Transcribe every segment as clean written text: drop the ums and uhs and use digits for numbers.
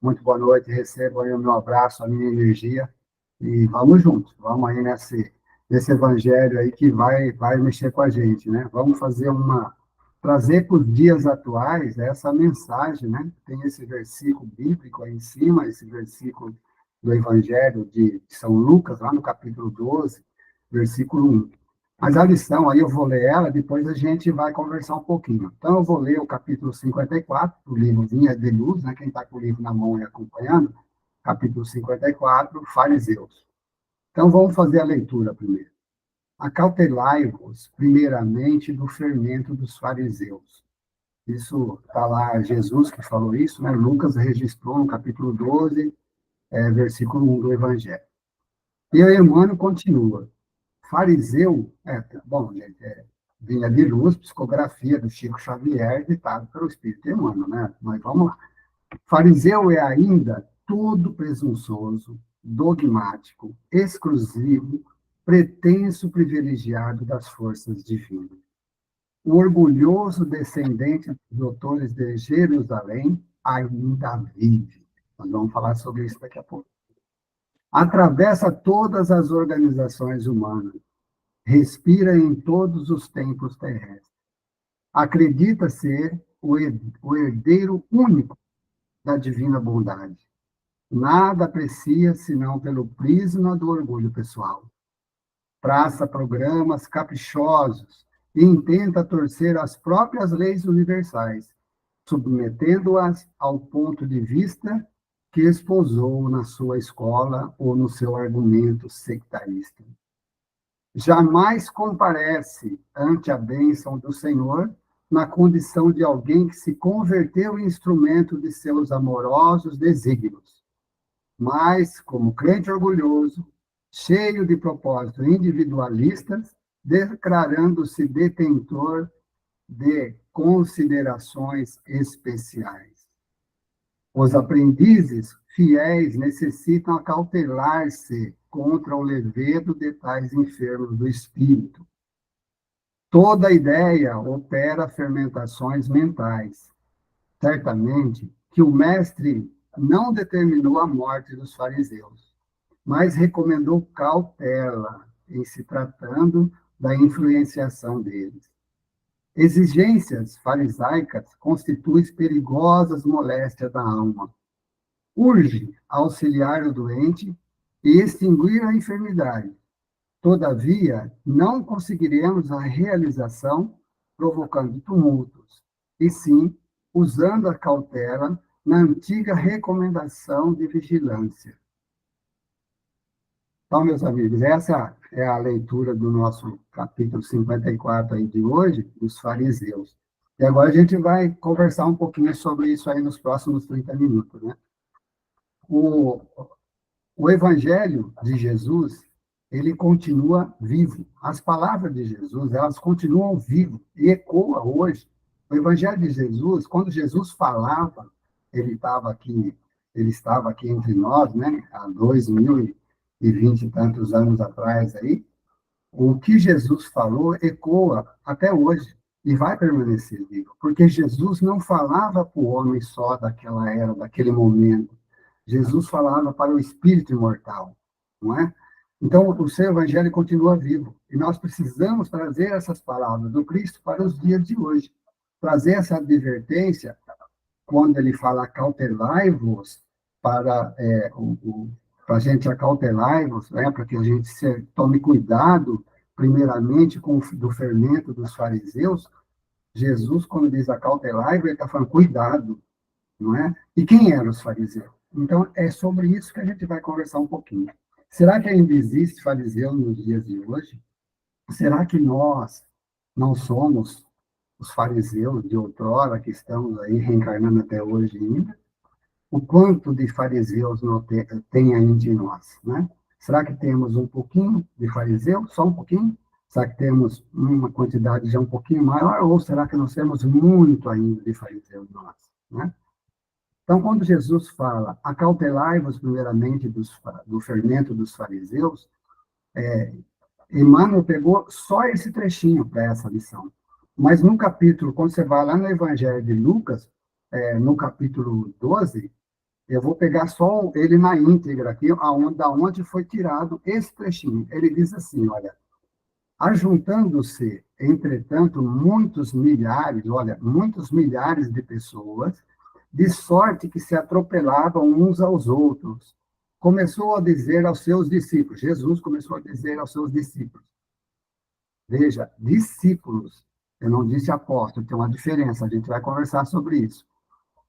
Muito boa noite, recebam aí o meu abraço, a minha energia, e vamos juntos, vamos aí nesse evangelho aí que vai mexer com a gente, né? Vamos trazer para os dias atuais essa mensagem, né? Tem esse versículo bíblico aí em cima, esse versículo do evangelho de São Lucas, lá no capítulo 12, versículo 1. Mas a lição aí eu vou ler ela, depois a gente vai conversar um pouquinho. Então eu vou ler o capítulo 54 do livro Vinha de Luz, né? Quem está com o livro na mão e acompanhando, capítulo 54, Fariseus. Então vamos fazer a leitura primeiro. Acautelai-vos, primeiramente, do fermento dos fariseus. Isso está lá, Jesus que falou isso, né? Lucas registrou no capítulo 12, versículo 1 do Evangelho. E aí Emmanuel continua. Fariseu, bom, gente, Vinha de Luz, psicografia do Chico Xavier, ditado pelo Espírito Emmanuel, né? Mas vamos lá. Fariseu é ainda todo presunçoso, dogmático, exclusivo, pretenso privilegiado das forças divinas. O orgulhoso descendente dos doutores de Jerusalém ainda vive. Nós vamos falar sobre isso daqui a pouco. Atravessa todas as organizações humanas, respira em todos os tempos terrestres. Acredita ser o herdeiro único da divina bondade. Nada aprecia senão pelo prisma do orgulho pessoal. Traça programas caprichosos e intenta torcer as próprias leis universais, submetendo-as ao ponto de vista que esposou na sua escola ou no seu argumento sectarista. Jamais comparece ante a bênção do Senhor na condição de alguém que se converteu em instrumento de seus amorosos desígnios, mas, como crente orgulhoso, cheio de propósitos individualistas, declarando-se detentor de considerações especiais. Os aprendizes fiéis necessitam acautelar-se contra o levedo de tais enfermos do espírito. Toda ideia opera fermentações mentais. Certamente que o mestre não determinou a morte dos fariseus, mas recomendou cautela em se tratando da influenciação deles. Exigências farisaicas constituem perigosas moléstias da alma. Urge auxiliar o doente e extinguir a enfermidade. Todavia, não conseguiremos a realização provocando tumultos, e sim usando a cautela na antiga recomendação de vigilância. Então, meus amigos, essa é a leitura do nosso capítulo 54 aí de hoje, dos fariseus. E agora a gente vai conversar um pouquinho sobre isso aí nos próximos 30 minutos, né? O Evangelho de Jesus, ele continua vivo. As palavras de Jesus, elas continuam vivas e ecoam hoje. O Evangelho de Jesus, quando Jesus falava, ele estava aqui entre nós, né? Há 2020 e tantos anos atrás aí. O que Jesus falou ecoa até hoje e vai permanecer vivo, porque Jesus não falava para o homem só daquela era, daquele momento. Jesus falava para o espírito imortal, não é? Então, o seu evangelho continua vivo, e nós precisamos trazer essas palavras do Cristo para os dias de hoje, trazer essa advertência, quando ele fala cautelai-vos, para a gente acautelai-vos, né, para que a gente tome cuidado, primeiramente, do fermento dos fariseus. Jesus, quando diz acautelai-vos, ele está falando cuidado, não é? E quem eram os fariseus? Então, é sobre isso que a gente vai conversar um pouquinho. Será que ainda existe fariseu nos dias de hoje? Será que nós não somos os fariseus de outrora, que estamos aí reencarnando até hoje ainda? O quanto de fariseus tem ainda em nós, né? Será que temos um pouquinho de fariseu? Só um pouquinho? Será que temos uma quantidade já um pouquinho maior? Ou será que nós temos muito ainda de fariseu em nós, né? Então, quando Jesus fala, acautelai-vos primeiramente do fermento dos fariseus, Emmanuel pegou só esse trechinho para essa lição. Mas no capítulo, quando você vai lá no Evangelho de Lucas, no capítulo 12, Eu vou pegar só ele na íntegra aqui, da onde foi tirado esse trechinho. Ele diz assim, olha, ajuntando-se, entretanto, muitos milhares, olha, muitos milhares de pessoas, de sorte que se atropelavam uns aos outros. Começou a dizer aos seus discípulos, Jesus começou a dizer aos seus discípulos, veja, discípulos, eu não disse apóstolo, tem uma diferença, a gente vai conversar sobre isso.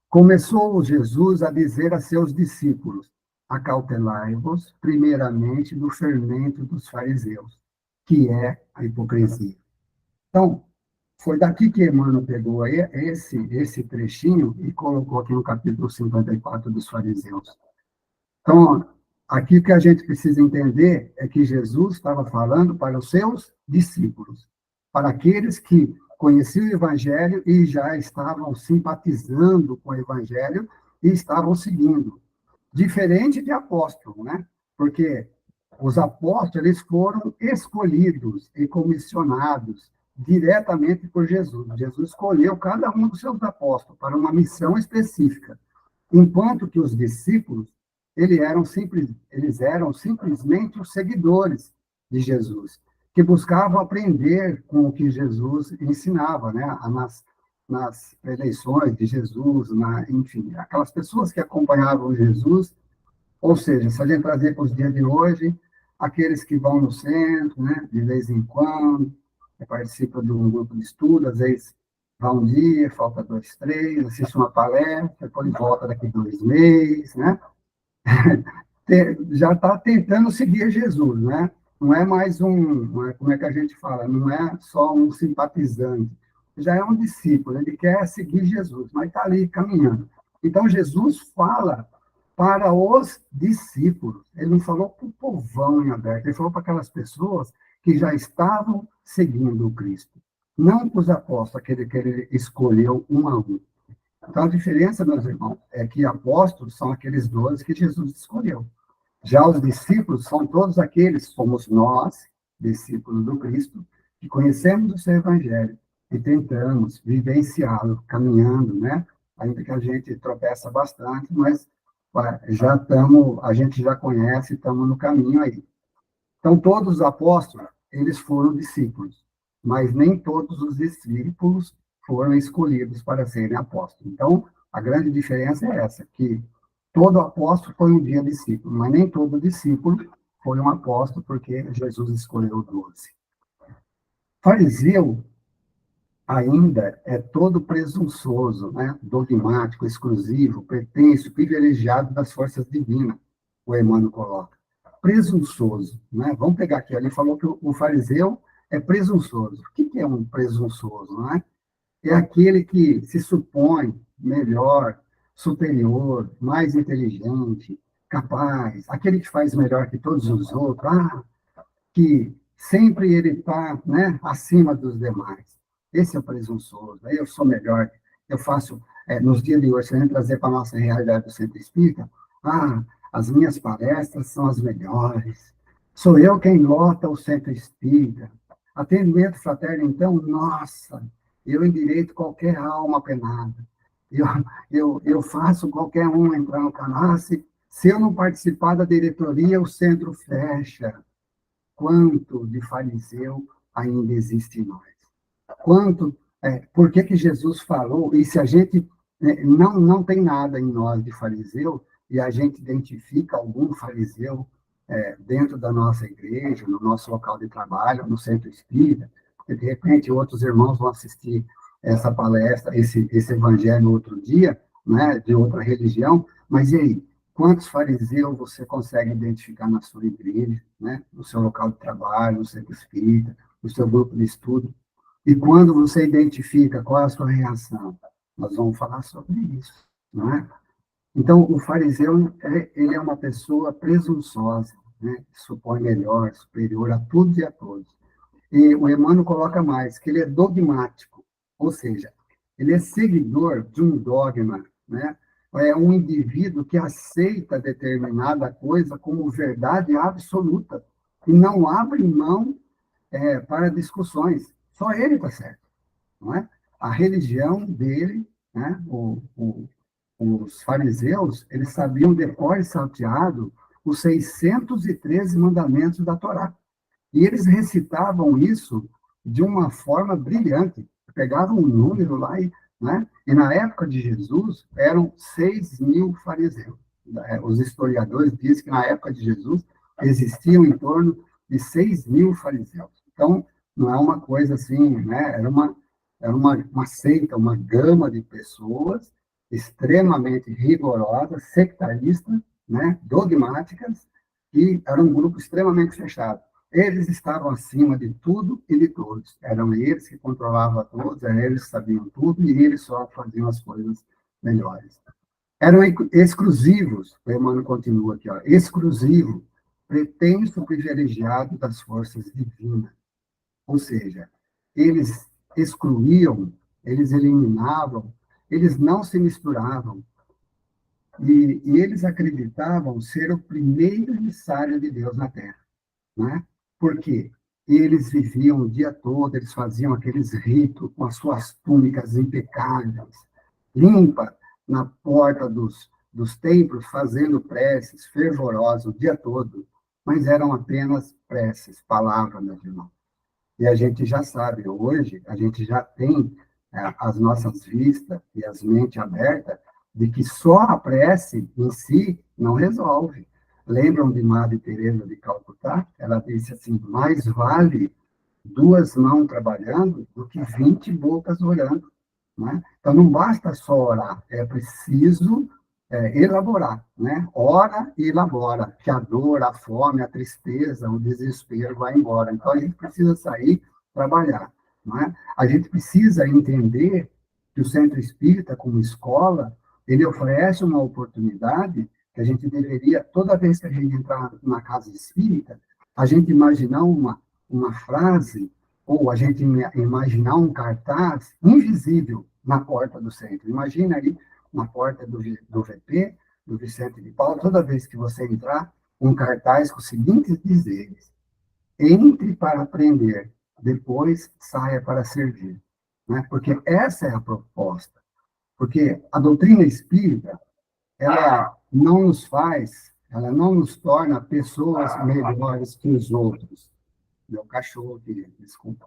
Começou Jesus a dizer a seus discípulos, acautelai-vos, primeiramente, do fermento dos fariseus, que é a hipocrisia. Então, foi daqui que Emmanuel pegou esse trechinho e colocou aqui no capítulo 54 dos fariseus. Então, aqui o que a gente precisa entender é que Jesus estava falando para os seus discípulos, para aqueles que conheciam o Evangelho e já estavam simpatizando com o Evangelho e estavam seguindo. Diferente de apóstolo, né? Porque os apóstolos eles foram escolhidos e comissionados diretamente por Jesus. Jesus escolheu cada um dos seus apóstolos para uma missão específica, enquanto que os discípulos eles eram simplesmente os seguidores de Jesus, que buscavam aprender com o que Jesus ensinava, né? Nas eleições de Jesus, enfim, aquelas pessoas que acompanhavam Jesus, ou seja, se a gente trazer para os dias de hoje, aqueles que vão no centro, né, de vez em quando, participam de um grupo de estudo, às vezes vai um dia, falta dois, três, assiste uma palestra, depois volta daqui 2 meses, né? Já está tentando seguir Jesus, né? Não é mais como é que a gente fala, não é só um simpatizante, já é um discípulo, ele quer seguir Jesus, mas está ali caminhando. Então, Jesus fala para os discípulos, ele não falou para o povão em aberto, ele falou para aquelas pessoas que já estavam seguindo o Cristo, não para os apóstolos, aquele que ele escolheu um a um. Então, a diferença, meus irmãos, é que apóstolos são aqueles 12 que Jesus escolheu. Já os discípulos são todos aqueles, somos nós, discípulos do Cristo, que conhecemos o seu evangelho e tentamos vivenciá-lo, caminhando, né? Ainda que a gente tropeça bastante, mas a gente já conhece, estamos no caminho aí. Então, todos os apóstolos, eles foram discípulos, mas nem todos os discípulos foram escolhidos para serem apóstolos. Então, a grande diferença é essa, que todo apóstolo foi um dia discípulo, mas nem todo discípulo foi um apóstolo, porque Jesus escolheu 12. Fariseu ainda é todo presunçoso, né? Dogmático, exclusivo, pretenso, privilegiado das forças divinas, o Emmanuel coloca. Presunçoso, né? Vamos pegar aqui, ele falou que o fariseu é presunçoso. O que é um presunçoso, né? É aquele que se supõe melhor, superior, mais inteligente, capaz, aquele que faz melhor que todos os outros, que sempre ele está, né, acima dos demais. Esse é o presunçoso. Eu sou melhor, eu faço, nos dias de hoje, se a gente trazer para a nossa realidade do centro espírita, as minhas palestras são as melhores, sou eu quem lota o centro espírita. Atendimento fraterno, então, nossa, eu endireito qualquer alma penada. Eu faço qualquer um entrar no canal. Se eu não participar da diretoria, o centro fecha. Quanto de fariseu ainda existe em nós? Por que Jesus falou, e se a gente não tem nada em nós de fariseu, e a gente identifica algum fariseu dentro da nossa igreja, no nosso local de trabalho, no centro espírita, porque de repente outros irmãos vão assistir essa palestra, esse evangelho outro dia, né, de outra religião, mas e aí? Quantos fariseus você consegue identificar na sua igreja, né, no seu local de trabalho, no centro espírita, no seu grupo de estudo? E quando você identifica qual é a sua reação? Nós vamos falar sobre isso, não é? Então, o fariseu, ele é uma pessoa presunçosa, né? Que supõe melhor, superior a tudo e a todos. E o Emmanuel coloca mais, que ele é dogmático, ou seja, ele é seguidor de um dogma, né? É um indivíduo que aceita determinada coisa como verdade absoluta e não abre mão para discussões. Só ele está certo, não é? A religião dele, né? os fariseus, eles sabiam de cor e salteado os 613 mandamentos da Torá. E eles recitavam isso de uma forma brilhante. Pegavam um número lá, né? E na época de Jesus, eram 6.000 fariseus. Os historiadores dizem que na época de Jesus existiam em torno de 6.000 fariseus. Então, não é uma coisa assim, né? Era uma seita, uma gama de pessoas extremamente rigorosas, sectaristas, né? Dogmáticas, e era um grupo extremamente fechado. Eles estavam acima de tudo e de todos. Eram eles que controlavam todos, eram eles que sabiam tudo e eles só faziam as coisas melhores. Eram exclusivos, o Emmanuel continua aqui, ó, exclusivo, pretenso privilegiado das forças divinas. Ou seja, eles excluíam, eles eliminavam, eles não se misturavam, e eles acreditavam ser o primeiro emissário de Deus na Terra, né? Porque eles viviam o dia todo, eles faziam aqueles ritos com as suas túnicas impecáveis, limpa na porta dos templos, fazendo preces fervorosas o dia todo, mas eram apenas preces, palavras, meus irmãos. E a gente já sabe, hoje, a gente já tem as nossas vistas e as mentes abertas de que só a prece em si não resolve. Lembram de Madre Teresa de Calcutá? Ela disse assim, mais vale 2 mãos trabalhando do que 20 bocas orando. Né? Então, não basta só orar, é preciso elaborar, né? Ora e elabora, que a dor, a fome, a tristeza, o desespero vai embora. Então, a gente precisa sair, trabalhar. Né? A gente precisa entender que o Centro Espírita, como escola, ele oferece uma oportunidade que a gente deveria, toda vez que a gente entrar na casa espírita, a gente imaginar uma frase, ou a gente imaginar um cartaz invisível na porta do centro. Imagina aí, na porta do VP, do Vicente de Paulo, toda vez que você entrar, um cartaz com os seguintes dizeres: entre para aprender, depois saia para servir. Né? Porque essa é a proposta. Porque a doutrina espírita, ela não nos torna pessoas melhores que os outros. Meu cachorro aqui, desculpa.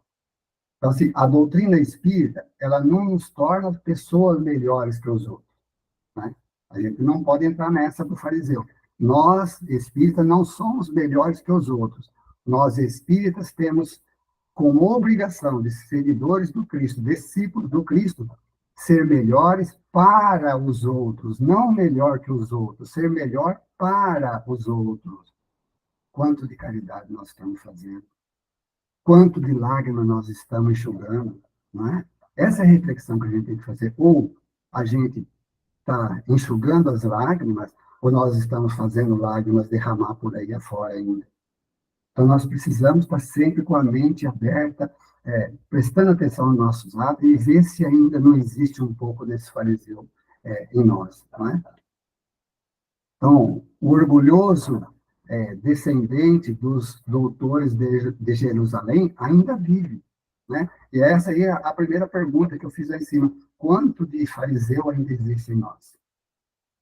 Então, assim, a doutrina espírita, ela não nos torna pessoas melhores que os outros. Né? A gente não pode entrar nessa do fariseu. Nós, espíritas, não somos melhores que os outros. Nós, espíritas, temos como obrigação de seguidores do Cristo, discípulos do Cristo, ser melhores para os outros, não melhor que os outros, ser melhor para os outros. Quanto de caridade nós estamos fazendo? Quanto de lágrimas nós estamos enxugando? Não é? Essa é a reflexão que a gente tem que fazer. Ou a gente está enxugando as lágrimas, ou nós estamos fazendo lágrimas derramar por aí afora ainda. Então, nós precisamos estar sempre com a mente aberta, prestando atenção nos nossos atos e ver se ainda não existe um pouco desse fariseu em nós. Não é? Então, o orgulhoso descendente dos doutores de Jerusalém ainda vive. Né? E essa aí é a primeira pergunta que eu fiz aí em cima. Quanto de fariseu ainda existe em nós?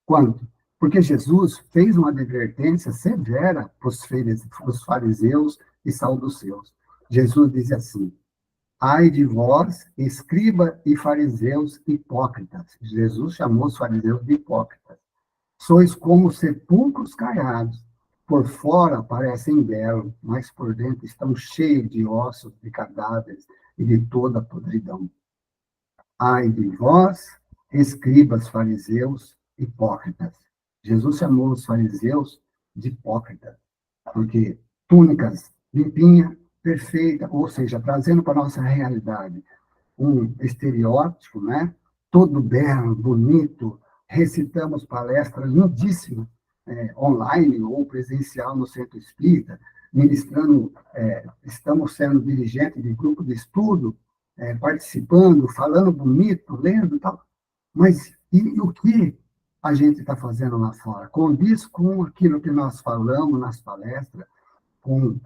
Quanto? Porque Jesus fez uma advertência severa para os fariseus e saduceus. Jesus diz assim: ai de vós, escriba e fariseus hipócritas. Jesus chamou os fariseus de hipócritas. Sois como sepulcros caiados. Por fora parecem belos, mas por dentro estão cheios de ossos, de cadáveres e de toda a podridão. Ai de vós, escribas, fariseus, hipócritas. Jesus chamou os fariseus de hipócritas, porque túnicas limpinha, perfeita, ou seja, trazendo para a nossa realidade um estereótipo, né? Todo belo, bonito, recitamos palestras lindíssimas, online ou presencial no Centro Espírita, ministrando, estamos sendo dirigentes de grupo de estudo, participando, falando bonito, lendo e tal. Mas e o que a gente está fazendo lá fora? Condiz com aquilo que nós falamos nas palestras, com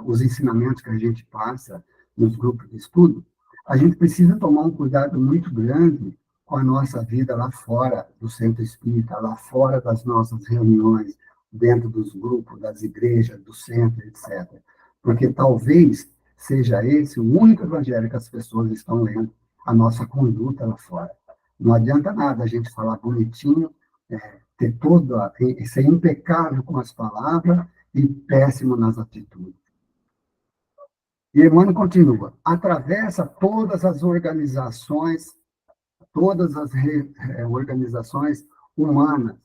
os ensinamentos que a gente passa nos grupos de estudo? A gente precisa tomar um cuidado muito grande com a nossa vida lá fora do centro espírita, lá fora das nossas reuniões, dentro dos grupos, das igrejas, do centro, etc. Porque talvez seja esse o único evangelho que as pessoas estão lendo, a nossa conduta lá fora. Não adianta nada a gente falar bonitinho, ter toda, ser impecável com as palavras e péssimo nas atitudes. E Emmanuel continua, atravessa todas as organizações humanas,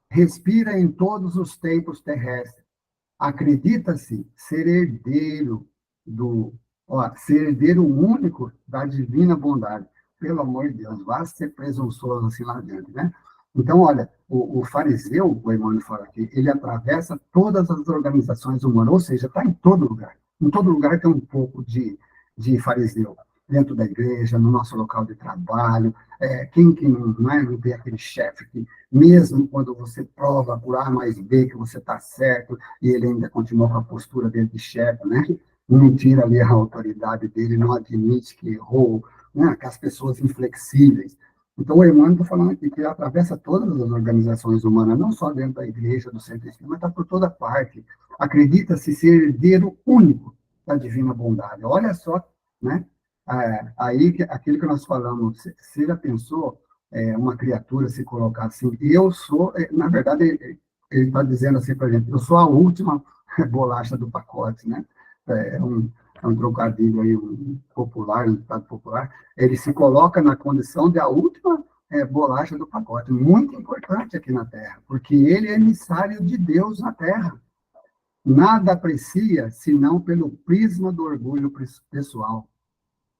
respira em todos os tempos terrestres, acredita-se ser herdeiro único da divina bondade. Pelo amor de Deus, vá ser presunçoso assim lá dentro, né? Então, olha, o fariseu, o Emmanuel fala aqui, ele atravessa todas as organizações humanas, ou seja, está em todo lugar. Em todo lugar tem um pouco de fariseu. Dentro da igreja, no nosso local de trabalho, quem que não tem aquele chefe que, mesmo quando você prova por A mais B que você está certo, e ele ainda continua com a postura dele de chefe, né? Não tira ali a autoridade dele, não admite que errou, né? Aquelas pessoas inflexíveis. Então, o Emmanuel está falando aqui que ele atravessa todas as organizações humanas, não só dentro da igreja, do centro espírita, mas está por toda parte. Acredita-se ser herdeiro único da divina bondade. Olha só, né? Aí, aquilo que nós falamos, você já pensou uma criatura se colocar assim? Eu sou, na verdade, ele está dizendo assim para a gente, eu sou a última bolacha do pacote, né? É um trocadilho aí, um ditado popular. Ele se coloca na condição de a última bolacha do pacote, muito importante aqui na Terra, porque ele é emissário de Deus na Terra. Nada aprecia senão pelo prisma do orgulho pessoal.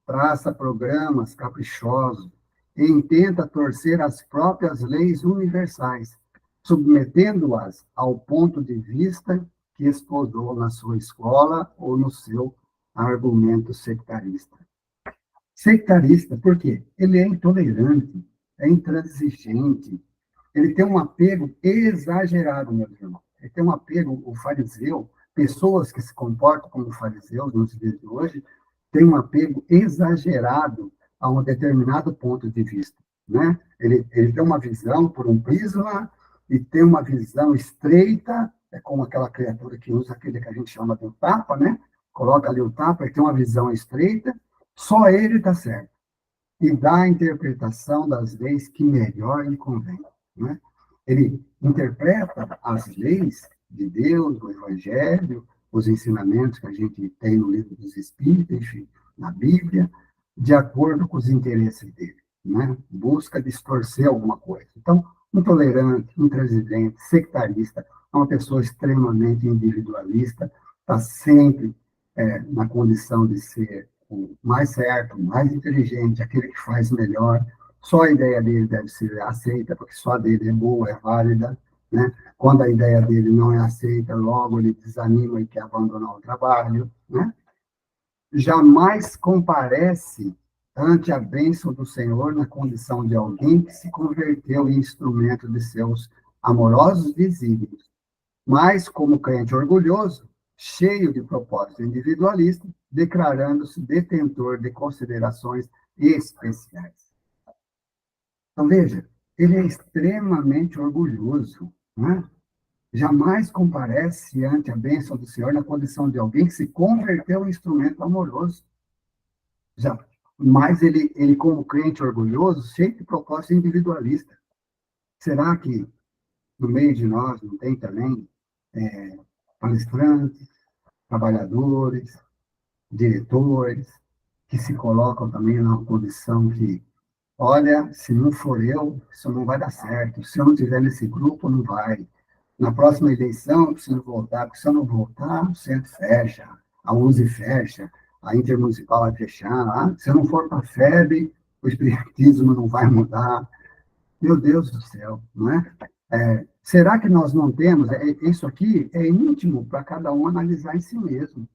Traça programas caprichosos e intenta torcer as próprias leis universais, submetendo-as ao ponto de vista que exposou na sua escola ou no seu argumento sectarista. Sectarista, por quê? Ele é intolerante, é intransigente, ele tem um apego exagerado, meu irmão. Ele tem um apego, o fariseu, pessoas que se comportam como fariseus nos dias de hoje, têm um apego exagerado a um determinado ponto de vista, né? Ele tem uma visão por um prisma e tem uma visão estreita, é como aquela criatura que usa aquele que a gente chama de tapa, né? Coloca ali o tapa, ele tem uma visão estreita, só ele está certo. E dá a interpretação das leis que melhor lhe convém, né? Ele interpreta as leis de Deus, do Evangelho, os ensinamentos que a gente tem no Livro dos Espíritos, enfim, na Bíblia, de acordo com os interesses dele, né? Busca distorcer alguma coisa. Então, intolerante, intransigente, sectarista, é uma pessoa extremamente individualista, está sempre na condição de ser o mais certo, o mais inteligente, aquele que faz melhor. Só a ideia dele deve ser aceita, porque só a dele é boa, é válida, né? Quando a ideia dele não é aceita, logo ele desanima e quer abandonar o trabalho, né? Jamais comparece ante a bênção do Senhor na condição de alguém que se converteu em instrumento de seus amorosos desígnios, mas como crente orgulhoso, cheio de propósito individualista, declarando-se detentor de considerações especiais. Então, veja, ele é extremamente orgulhoso, né? Jamais comparece ante a bênção do Senhor na condição de alguém que se converteu em instrumento amoroso. Já, mas ele, como crente orgulhoso, cheio de propósito individualista. Será que no meio de nós não tem também palestrantes, trabalhadores, diretores, que se colocam também numa condição que, olha, se não for eu, isso não vai dar certo. Se eu não estiver nesse grupo, não vai. Na próxima eleição, eu preciso voltar, porque se eu não voltar, o centro fecha, a USE fecha, a Intermunicipal vai fechar. Se eu não for para a FEB, o espiritismo não vai mudar. Meu Deus do céu, não é? Será que nós não temos? Isso aqui é íntimo para cada um analisar em si mesmo.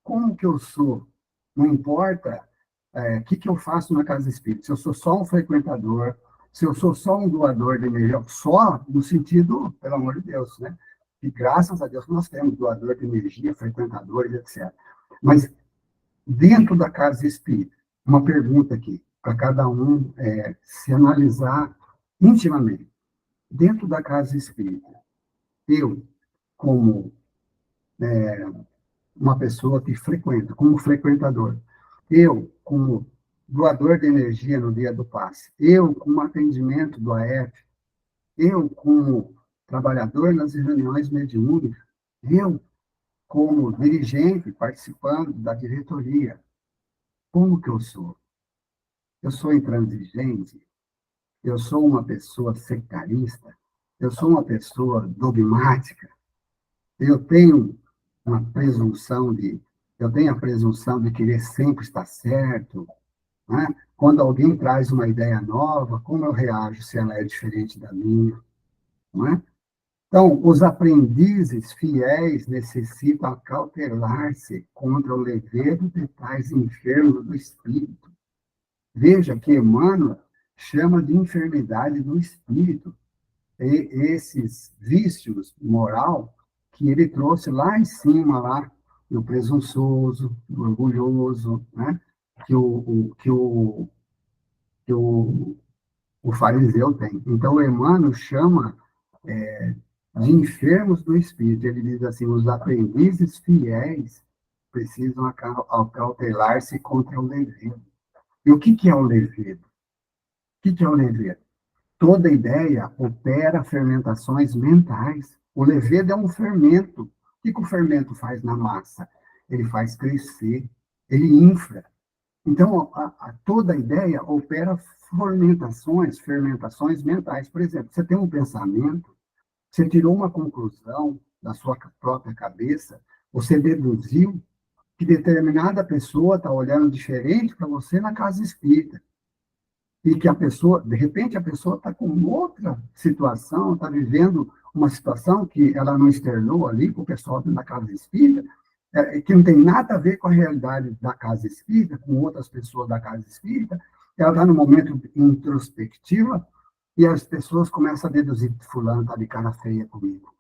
Como que eu sou? Não importa o que eu faço na casa espírita. Se eu sou só um frequentador, se eu sou só um doador de energia, só no sentido, pelo amor de Deus, né? E graças a Deus nós temos doador de energia, frequentadores, etc. Mas dentro da casa espírita, uma pergunta aqui. para cada um se analisar intimamente, dentro da casa espírita. Eu, como uma pessoa que frequenta, como frequentador, eu, como doador de energia no dia do passe, eu, como atendimento do AF, eu, como trabalhador nas reuniões mediúnicas, eu, como dirigente, participando da diretoria, como que eu sou? Eu sou intransigente? Eu sou uma pessoa sectarista? Eu sou uma pessoa dogmática? Eu tenho uma presunção de, eu tenho a presunção de querer sempre estar certo, né? Quando alguém traz uma ideia nova, como eu reajo se ela é diferente da minha, não é? Então, os aprendizes fiéis necessitam acautelar-se contra o levedo de tais enfermos do espírito. Veja que Emmanuel chama de enfermidade do espírito e esses vícios moral que ele trouxe lá em cima, lá, do presunçoso, do orgulhoso, né? que, o, que, o, que o fariseu tem. Então, Emmanuel chama de enfermos do espírito. Ele diz assim: os aprendizes fiéis precisam acautelar-se contra o levedo. E o que é o levedo? O que é o levedo? Toda ideia opera fermentações mentais. O levedo é um fermento. O que o fermento faz na massa? Ele faz crescer, ele infla. Então, toda ideia opera fermentações mentais. Por exemplo, você tem um pensamento, você tirou uma conclusão da sua própria cabeça, você deduziu que determinada pessoa está olhando diferente para você na casa espírita. E que a pessoa, de repente, a pessoa está com outra situação, está vivendo uma situação que ela não externou ali para o pessoal da casa espírita, que não tem nada a ver com a realidade da casa espírita, com outras pessoas da casa espírita, ela está no momento introspectiva e as pessoas começam a deduzir: fulano está de cara feia comigo,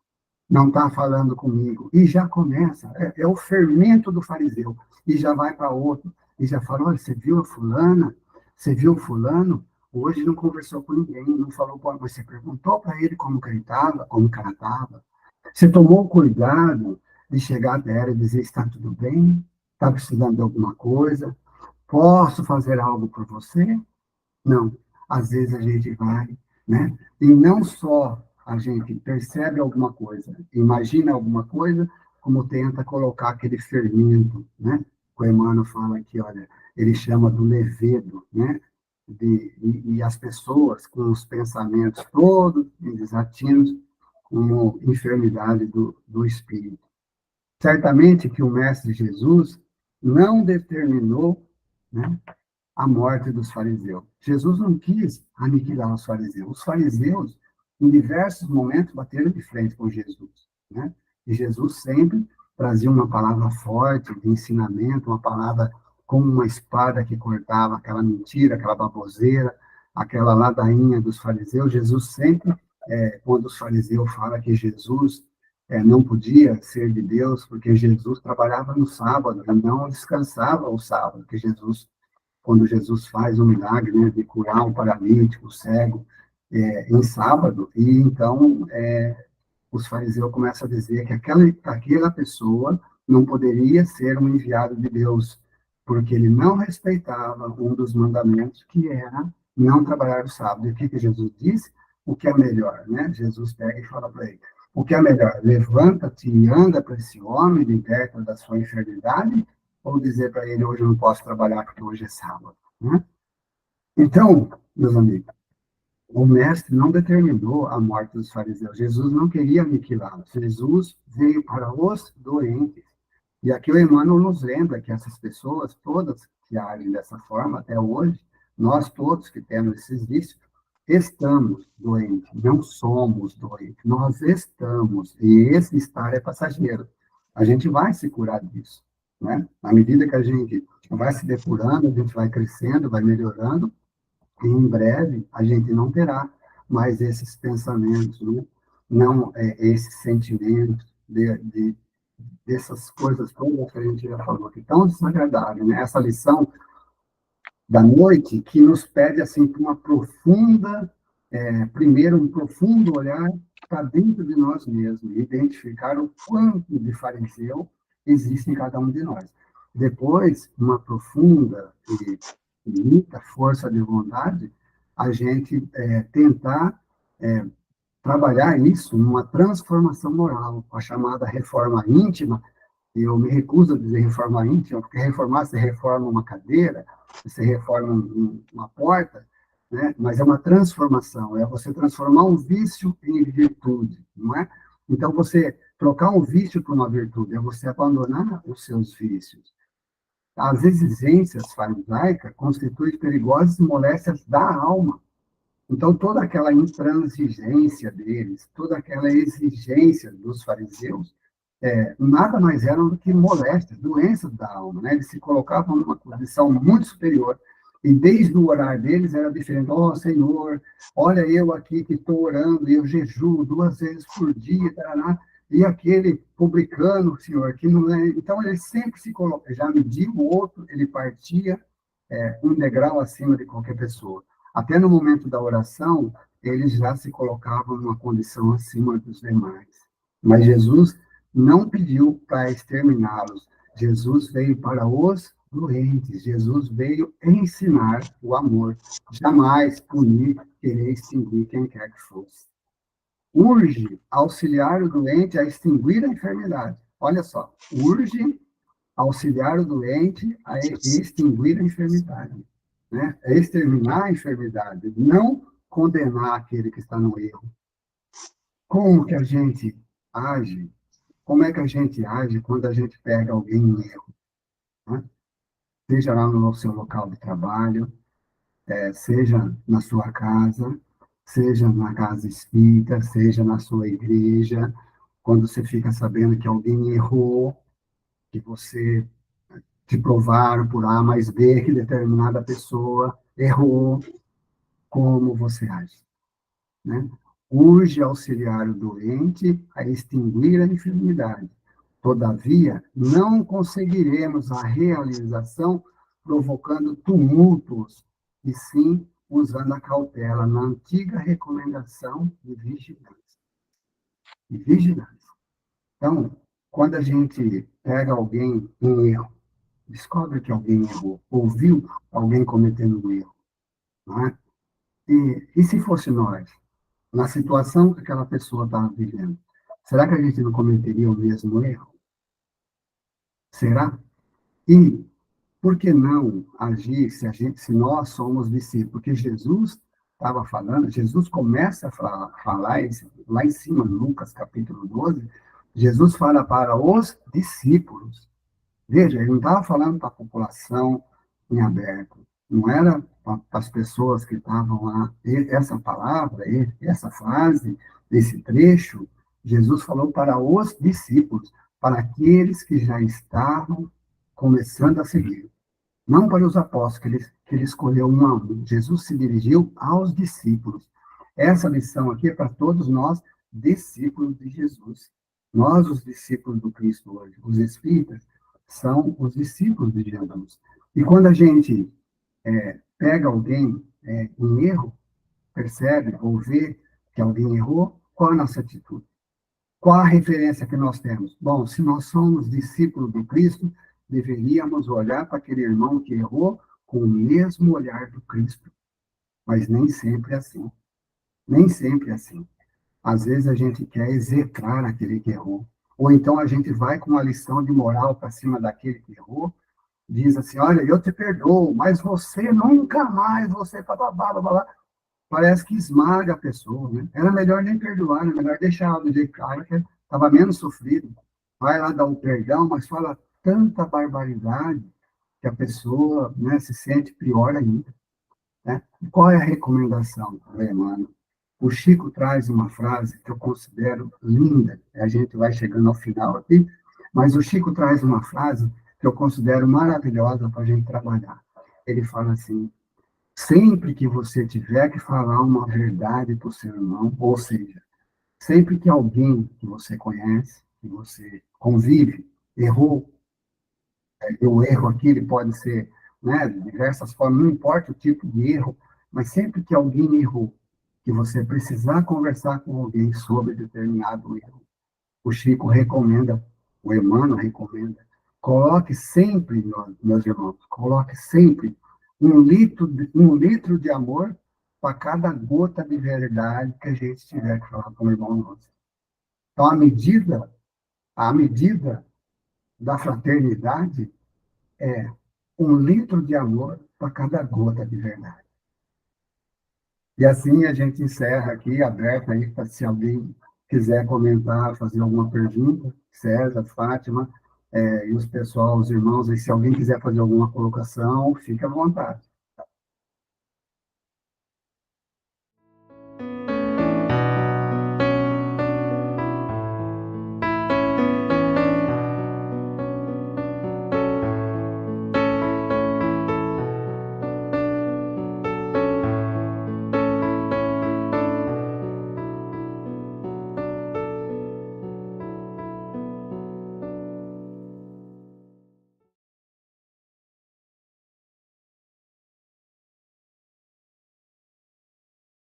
não está falando comigo. E já começa, é o fermento do fariseu. E já vai para outro, e já fala: olha, você viu a fulana? Você viu o fulano? Hoje não conversou com ninguém, não falou, mas você perguntou para ele como que ele estava, como que ela estava. Você tomou cuidado de chegar até ela e dizer: está tudo bem? Está precisando de alguma coisa? Posso fazer algo por você? Não. Às vezes a gente vai, né? E não só a gente percebe alguma coisa, imagina alguma coisa, como tenta colocar aquele fermento, né? O Emmanuel fala aqui, olha, ele chama do levedo, né? E as pessoas com os pensamentos todos desatinos, como enfermidade do espírito. Certamente que o Mestre Jesus não determinou, né, a morte dos fariseus. Jesus não quis aniquilar os fariseus. Os fariseus, em diversos momentos, bateram de frente com Jesus, né? E Jesus sempre trazia uma palavra forte de ensinamento, uma palavra como uma espada que cortava aquela mentira, aquela baboseira, aquela ladainha dos fariseus. Jesus sempre, quando os fariseus falam que Jesus não podia ser de Deus, porque Jesus trabalhava no sábado, e não descansava o sábado, porque Jesus, quando Jesus faz o milagre, né, de curar um paralítico, um cego, em sábado, e então os fariseus começam a dizer que aquela pessoa não poderia ser um enviado de Deus, porque ele não respeitava um dos mandamentos, que era não trabalhar no sábado. E o que Jesus disse? O que é melhor, né? Jesus pega e fala para ele: o que é melhor? Levanta-te e anda para esse homem, liberta da sua enfermidade, ou dizer para ele: hoje eu não posso trabalhar porque hoje é sábado, né? Então, meus amigos, o mestre não determinou a morte dos fariseus. Jesus não queria aniquilá-los. Jesus veio para os doentes. E aqui o Emmanuel nos lembra que essas pessoas, todas que agem dessa forma até hoje, nós todos que temos esses vícios, estamos doentes, não somos doentes, nós estamos. E esse estar é passageiro. A gente vai se curar disso, né? À medida que a gente vai se depurando, a gente vai crescendo, vai melhorando, e em breve a gente não terá mais esses pensamentos, né? Não esses sentimentos dessas coisas todas que a gente já falou, que tão desagradável, né? Essa lição da noite, que nos pede assim para uma profunda, primeiro um profundo olhar para dentro de nós mesmos, identificar o quanto de fariseu existe em cada um de nós. Depois, uma profunda e muita força de vontade, a gente tentar trabalhar isso numa transformação moral, a chamada reforma íntima. E eu me recuso a dizer reforma íntima, porque reformar, você reforma uma cadeira, você reforma uma porta, né? Mas é uma transformação, é você transformar um vício em virtude, não é? Então, você trocar um vício por uma virtude, é você abandonar os seus vícios. As exigências farisaicas constituem perigosas moléstias da alma. Então, toda aquela intransigência deles, toda aquela exigência dos fariseus, nada mais eram do que moléstias, doenças da alma, né? Eles se colocavam numa condição muito superior, e desde o orar deles era diferente. Ó, Senhor, olha eu aqui que estou orando, e eu jejuo 2 vezes por dia, taraná, e aquele publicano, Senhor, que não é... Então, ele sempre se colocava, já media o outro, ele partia um degrau acima de qualquer pessoa. Até no momento da oração, eles já se colocavam numa condição acima dos demais. Mas Jesus não pediu para exterminá-los. Jesus veio para os doentes. Jesus veio ensinar o amor. Jamais punir, querer extinguir quem quer que fosse. Urge auxiliar o doente a extinguir a enfermidade. Olha só, urge auxiliar o doente a extinguir a enfermidade, né? É exterminar a enfermidade, não condenar aquele que está no erro. Como que a gente age? Como é que a gente age quando a gente pega alguém em erro, né? Seja lá no seu local de trabalho, seja na sua casa, seja na casa espírita, seja na sua igreja, quando você fica sabendo que alguém errou, que você te provaram por A mais B que determinada pessoa errou, como você age, né? Urge auxiliar o doente a extinguir a enfermidade. Todavia, não conseguiremos a realização provocando tumultos, e sim usando a cautela na antiga recomendação de vigilância. De vigilância. Então, quando a gente pega alguém em erro, descobre que alguém errou, ouviu alguém cometendo um erro, não é? E se fosse nós, na situação que aquela pessoa estava vivendo, será que a gente não cometeria o mesmo erro? Será? E por que não agir se nós somos discípulos? Porque Jesus estava falando, Jesus começa a falar lá em cima, Lucas capítulo 12, Jesus fala para os discípulos. Veja, ele não estava falando para a população em aberto, não era para as pessoas que estavam lá. Essa palavra, essa frase, esse trecho, Jesus falou para os discípulos, para aqueles que já estavam começando a seguir. Não para os apóstolos, que ele escolheu um a um. Jesus se dirigiu aos discípulos. Essa lição aqui é para todos nós, discípulos de Jesus. Nós, os discípulos do Cristo hoje, os espíritas, são os discípulos de Jesus. E quando a gente pega alguém em erro, percebe ou vê que alguém errou, qual é a nossa atitude? Qual a referência que nós temos? Bom, se nós somos discípulos do Cristo, deveríamos olhar para aquele irmão que errou com o mesmo olhar do Cristo. Mas nem sempre é assim. Nem sempre é assim. Às vezes a gente quer execrar aquele que errou. Ou então a gente vai com uma lição de moral para cima daquele que errou, diz assim, olha, eu te perdoo, mas você nunca mais, você blá, blá, blá. Parece que esmaga a pessoa, né? Era melhor nem perdoar, era melhor deixar ela do jeito que estava menos sofrido. Vai lá dar um perdão, mas fala tanta barbaridade que a pessoa, né, se sente pior ainda, né? E qual é a recomendação, Emmanuel? O Chico traz uma frase que eu considero linda, a gente vai chegando ao final aqui, mas o Chico traz uma frase que eu considero maravilhosa para a gente trabalhar. Ele fala assim, sempre que você tiver que falar uma verdade para o seu irmão, ou seja, sempre que alguém que você conhece, que você convive, errou, o erro aqui ele pode ser né, de diversas formas, não importa o tipo de erro, mas sempre que alguém errou, que você precisar conversar com alguém sobre determinado erro, o Chico recomenda, o Emmanuel recomenda, coloque sempre, meus irmãos, coloque sempre um litro de amor para cada gota de verdade que a gente tiver que falar com o irmão nosso. Então, a medida da fraternidade é um litro de amor para cada gota de verdade. E assim a gente encerra aqui, aberto aí, para se alguém quiser comentar, fazer alguma pergunta, César, Fátima, e os pessoal, os irmãos, e se alguém quiser fazer alguma colocação, fique à vontade.